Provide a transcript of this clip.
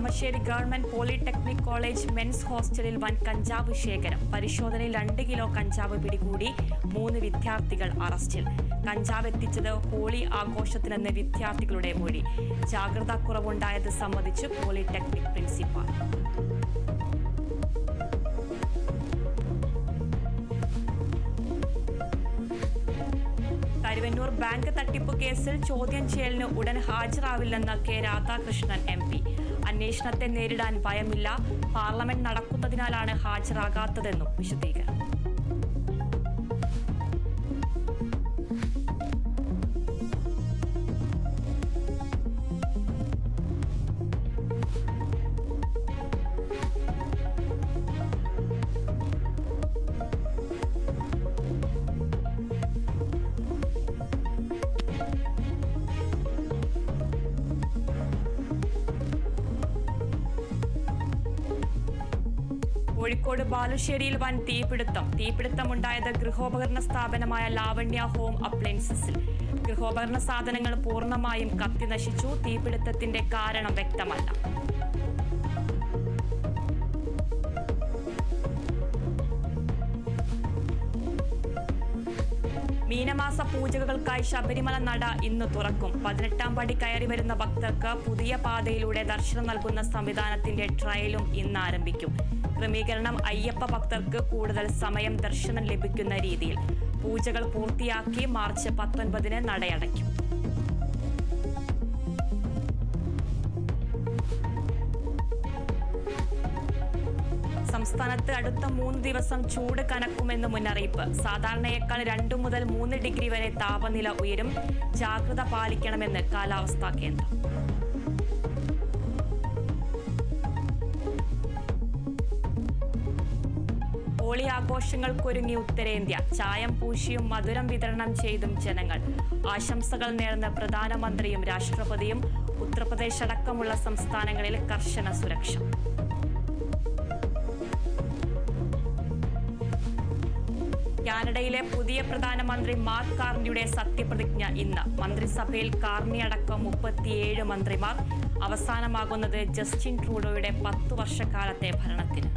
Kalamassery government polytechnic college men's ഹോസ്റ്റലിൽ വൻ കഞ്ചാവ് ശേഖരം. പരിശോധനയിൽ 2 കിലോ കഞ്ചാവ് പിടികൂടി. 3 വിദ്യാർത്ഥികൾ അറസ്റ്റിൽ. കഞ്ചാവ് എത്തിച്ചത് ഹോളി ആഘോഷത്തിനെന്ന് വിദ്യാർത്ഥികളുടെ മൊഴി. ജാഗ്രതാ കുറവുണ്ടായത് സംബന്ധിച്ച് പോളിടെക്നിക് പ്രിൻസിപ്പാൾ. കരുവന്നൂർ ബാങ്ക് തട്ടിപ്പ് കേസിൽ ചോദ്യം ചെയ്യലിന് ഉടൻ ഹാജരാവില്ലെന്ന് കെ രാധാകൃഷ്ണൻ MP. അന്വേഷണത്തെ നേരിടാൻ ഭയമില്ല, പാർലമെന്റ് നടക്കുന്നതിനാലാണ് ഹാജരാകാത്തതെന്നും വിശദീകരണം. കോഴിക്കോട് ബാലുശ്ശേരിയിൽ വൻ തീപിടുത്തമുണ്ടായത് ഗൃഹോപകരണ സ്ഥാപനമായ ലാവണ്യ ഹോം അപ്ലയൻസസിൽ. ഗൃഹോപകരണ സാധനങ്ങൾ പൂർണ്ണമായും കത്തിനശിച്ചു. തീപിടുത്തത്തിന്റെ കാരണം വ്യക്തമല്ല. മീനമാസ പൂജകൾക്കായി ശബരിമല നട ഇന്ന് തുറക്കും. 18ാം പടി കയറി വരുന്ന ഭക്തർക്ക് പുതിയ പാതയിലൂടെ ദർശനം നൽകുന്ന സംവിധാനത്തിന്റെ ട്രയലും ഇന്ന് ആരംഭിക്കും. ക്രമീകരണം അയ്യപ്പ ഭക്തർക്ക് കൂടുതൽ സമയം ദർശനം ലഭിക്കുന്ന രീതിയിൽ. പൂജകൾ പൂർത്തിയാക്കി മാർച്ച് 19-ന് നടയടയ്ക്കും. സംസ്ഥാനത്ത് അടുത്ത 3 ദിവസം ചൂട് കനക്കുമെന്ന് മുന്നറിയിപ്പ്. സാധാരണയേക്കാൾ 2 മുതൽ 3 ഡിഗ്രി വരെ താപനില ഉയരും. ജാഗ്രത പാലിക്കണമെന്ന് കാലാവസ്ഥാ കേന്ദ്രം. ഹോളി ആഘോഷങ്ങൾക്കൊരുങ്ങി ഉത്തരേന്ത്യ. ചായം പൂശിയും മധുരം വിതരണം ചെയ്തും ജനങ്ങൾ. ആശംസകൾ നേർന്ന പ്രധാനമന്ത്രിയും രാഷ്ട്രപതിയും. ഉത്തർപ്രദേശ് അടക്കമുള്ള സംസ്ഥാനങ്ങളിൽ കർശന സുരക്ഷ. കാനഡയിലെ പുതിയ പ്രധാനമന്ത്രി മാർക്ക് കാർണിയുടെ സത്യപ്രതിജ്ഞ ഇന്ന്. മന്ത്രിസഭയിൽ കാർണി അടക്കം 37 മന്ത്രിമാർ. അവസാനമാകുന്നത് ജസ്റ്റിൻ ട്രൂഡോയുടെ 10 വർഷക്കാലത്തെ ഭരണത്തിന്.